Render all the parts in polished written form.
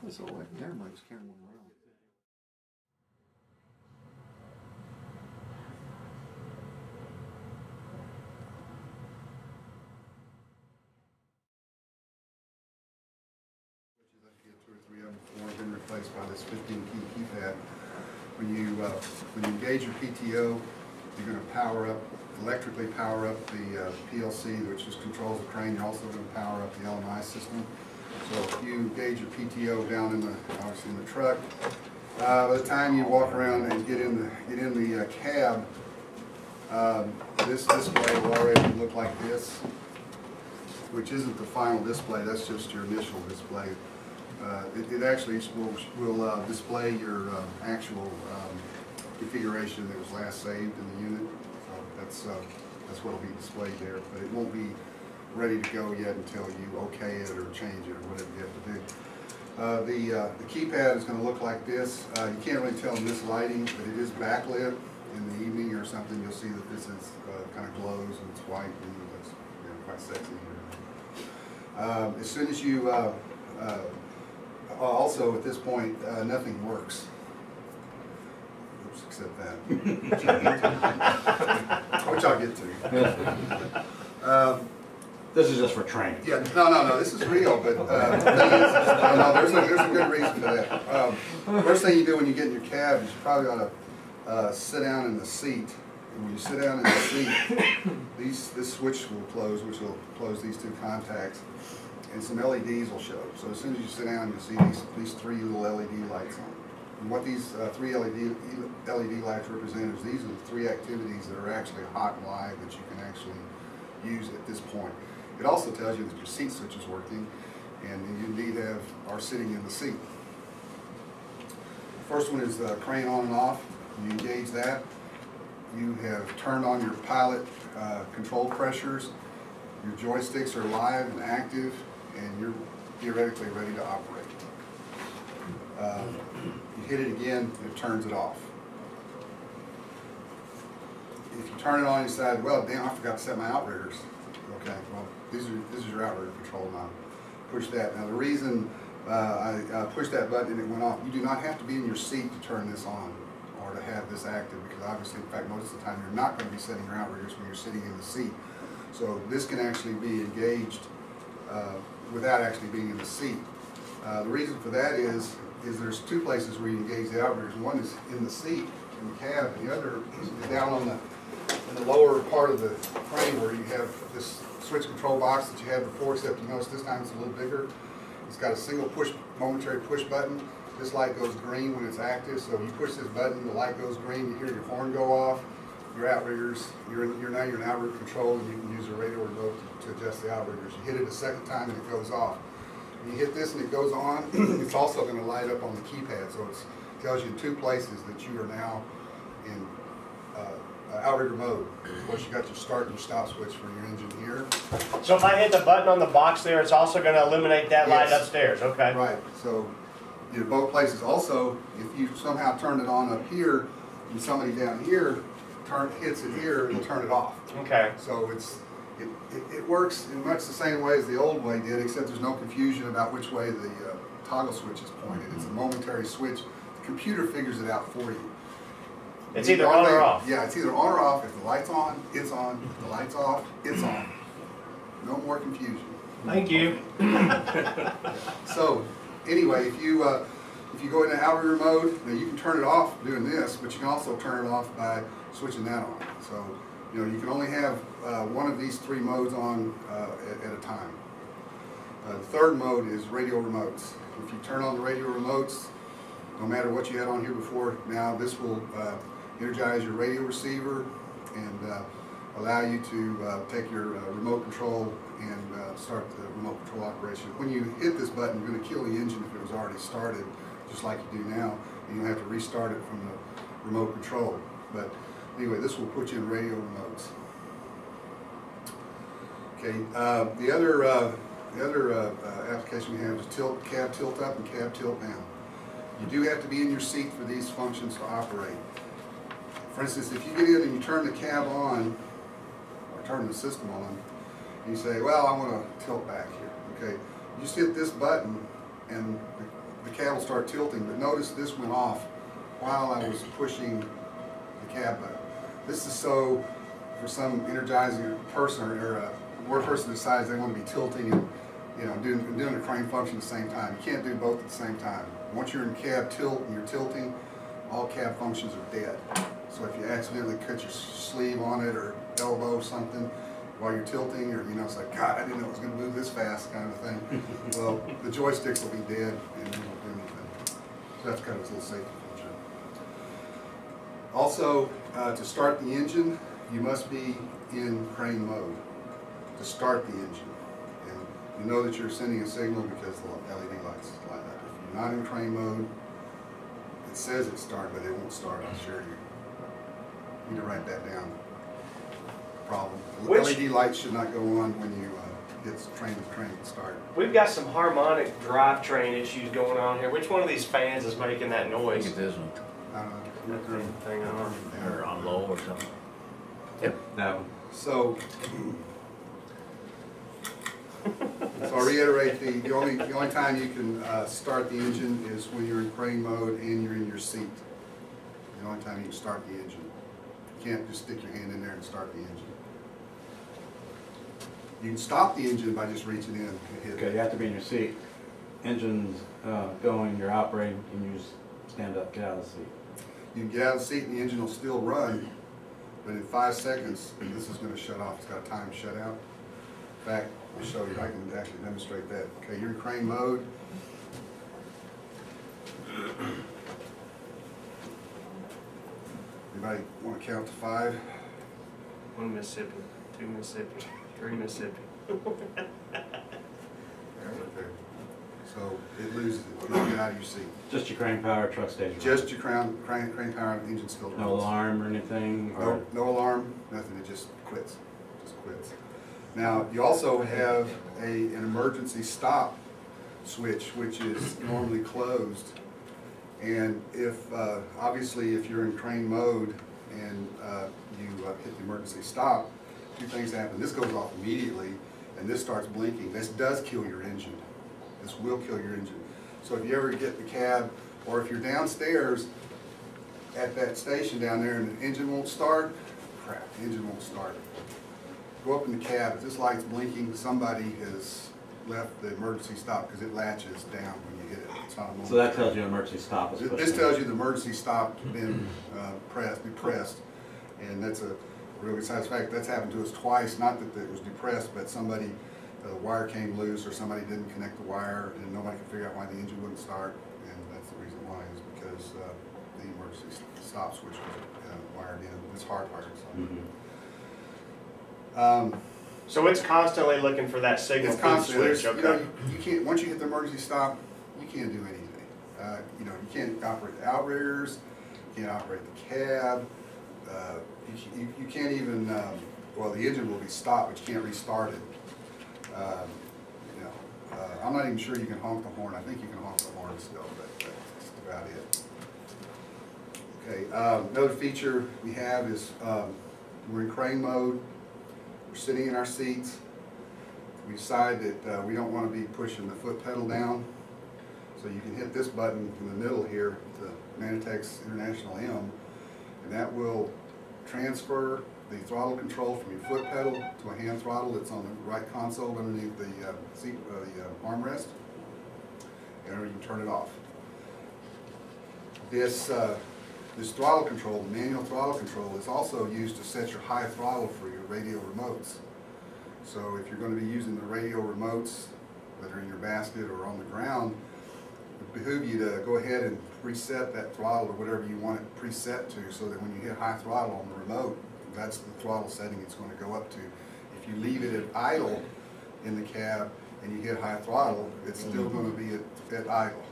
So like, never mind, just carrying one around. Two or three of them before have been replaced by this 15-key keypad. When you engage your PTO, you're going to electrically power up the PLC, which just controls the crane. You're also going to power up the LMI system. So if you engage your PTO down in obviously in the truck, by the time you walk around and get in the cab, this display will already look like this, which isn't the final display. That's just your initial display. It actually will display your actual configuration that was last saved in the unit. So that's what will be displayed there, but it won't be ready to go yet until you okay it or change it or whatever you have to do. The keypad is going to look like this. You can't really tell in this lighting, but it is backlit. In the evening or something, you'll see that this is kind of glows and it's white and it looks quite sexy here. As soon as you also, at this point, nothing works. Oops, except that. Which I'll get to. This is just for training. Yeah, no, this is real, but the thing is, there's a good reason for that. First thing you do when you get in your cab is you probably ought to sit down in the seat. And when you sit down in the seat, this switch will close, which will close these two contacts. And some LEDs will show. So as soon as you sit down, you'll see these three little LED lights on. And what these three LED lights represent is these are the three activities that are actually hot and live that you can actually use at this point. It also tells you that your seat switch is working, and you indeed are sitting in the seat. The first one is the crane on and off. You engage that. You have turned on your pilot control pressures. Your joysticks are live and active, and you're theoretically ready to operate. You hit it again, it turns it off. If you turn it on, you decide, well, damn, I forgot to set my outriggers. Okay, well, this is your outrigger control now. Push that. Now, the reason I pushed that button and it went off, you do not have to be in your seat to turn this on or to have this active, because obviously, in fact, most of the time you're not going to be setting your outriggers when you're sitting in the seat. So this can actually be engaged without actually being in the seat. The reason for that is there's two places where you engage the outriggers. One is in the seat, in the cab, and the other is down in the lower part of the crane where you have this switch control box that you had before, except you notice this time it's a little bigger. It's got a single momentary push button. This light goes green when it's active, so you push this button, the light goes green, you hear your horn go off. Your outriggers, you're now in outrigger control, and you can use a radio remote to adjust the outriggers. You hit it a second time and it goes off. When you hit this and it goes on, it's also going to light up on the keypad, so it tells you in two places that you are now in outrigger mode. Of course, you got your start and your stop switch for your engine here. So if I hit the button on the box there, it's also going to illuminate that light upstairs, okay? Right, so in both places. Also, if you somehow turn it on up here, and somebody down here hits it here, it'll turn it off. Okay. So it works in much the same way as the old way did, except there's no confusion about which way the toggle switch is pointed. It's a momentary switch. The computer figures it out for you. It's either on or off. Yeah, it's either on or off. If the light's on, it's on. If the light's off, it's on. No more confusion. Thank you. So anyway, if you go into outrigger mode, now you can turn it off doing this, but you can also turn it off by switching that on. So, you can only have one of these three modes on at a time. The third mode is radio remotes. If you turn on the radio remotes, no matter what you had on here before, now this will energize your radio receiver and allow you to take your remote control and start the remote control operation. When you hit this button, you're going to kill the engine if it was already started, just like you do now, and you'll have to restart it from the remote control. But anyway, this will put you in radio remotes. Okay, the other application we have is cab tilt up and cab tilt down. You do have to be in your seat for these functions to operate. For instance, if you get in and you turn the cab on, or turn the system on, and you say, well, I want to tilt back here. Okay, you just hit this button and the the cab will start tilting, but notice this went off while I was pushing the cab button. This is so, for some energizing person or where a person decides they want to be tilting and, you know, doing a crane function at the same time. You can't do both at the same time. Once you're in cab tilt and you're tilting, all cab functions are dead. So if you accidentally cut your sleeve on it or elbow something while you're tilting, or, you know, it's like, God, I didn't know it was going to move this fast, kind of thing. Well, the joysticks will be dead and it won't do anything. So that's kind of a little safety feature. Also, to start the engine, you must be in crane mode to start the engine. And you know that you're sending a signal because the LED lights light up. If you're not in crane mode, it says it's start, but it won't start, I'll assure you. You need to write that down. Problem. The LED lights should not go on when you hit crane start. We've got some harmonic drivetrain issues going on here. Which one of these fans is making that noise? I think it's this one. That thing on. Or on low or something. Yep, that one. So I'll reiterate, the only time you can start the engine is when you're in crane mode and you're in your seat. The only time you can start the engine. You can't just stick your hand in there and start the engine. You can stop the engine by just reaching in and hit Okay, you have to be in your seat. Engine's going, you're operating, and you just stand up, get out of the seat. You can get out of the seat and the engine will still run, but in 5 seconds, this is going to shut off. It's got a time shutout. In fact, I'll show you. I can actually demonstrate that. Okay, you're in crane mode. Anybody want to count to 5? 1 Mississippi, 2 Mississippi, 3 Mississippi. So it loses it. You don't get out of your seat. Just your crane power, truck stays. Just your crane power, engine still runs. No alarm or anything? Or No alarm, nothing. It just quits. Just quits. Now, you also have an emergency stop switch, which is normally closed. And if, obviously, if you're in crane mode and you hit the emergency stop, 2 things happen. This goes off immediately, and this starts blinking. This does kill your engine. This will kill your engine. So if you ever get in the cab, or if you're downstairs at that station down there and the engine won't start, crap, the engine won't start. Go up in the cab. If this light's blinking, somebody has left the emergency stop because it latches down when you hit it. It's not a moment. so that tells you emergency stop is pushed This in. tells you the emergency stop has been depressed, and that's a really satisfactory. That's happened to us twice. Not that it was depressed, but somebody, the wire came loose, or somebody didn't connect the wire, and nobody could figure out why the engine wouldn't start. And that's the reason why, is because the emergency stop switch was wired in. It's hardwired. So. So it's constantly looking for that signal It's from the constant. switch. You know, Okay. you can't, once you hit the emergency stop, you can't do anything. You know, you can't operate the outriggers, you can't operate the cab, you can't even, well, the engine will be stopped, but you can't restart it. You know, I'm not even sure you can honk the horn. I think you can honk the horn still, but that's about it. Okay, another feature we have is we're in crane mode. We're sitting in our seats. We decide that we don't want to be pushing the foot pedal down. So you can hit this button in the middle here, the Manitex International M, and that will transfer the throttle control from your foot pedal to a hand throttle that's on the right console underneath the seat, the armrest, and you can turn it off. This throttle control, the manual throttle control, is also used to set your high throttle for your radio remotes. So if you're going to be using the radio remotes that are in your basket or on the ground, it would behoove you to go ahead and preset that throttle or whatever you want it preset to, so that when you hit high throttle on the remote, that's the throttle setting it's going to go up to. If you leave it at idle in the cab and you hit high throttle, it's still going to be at idle.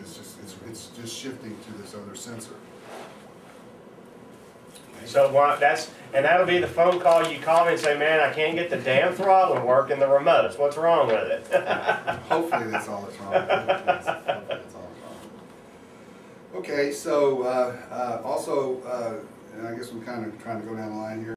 It's just shifting to this other sensor. So that'll be the phone call you call me and say, man, I can't get the damn throttle working the remotes. What's wrong with it? Hopefully that's all that's wrong. Hopefully that's all that's wrong. Okay, so also, and I guess we're kind of trying to go down the line here.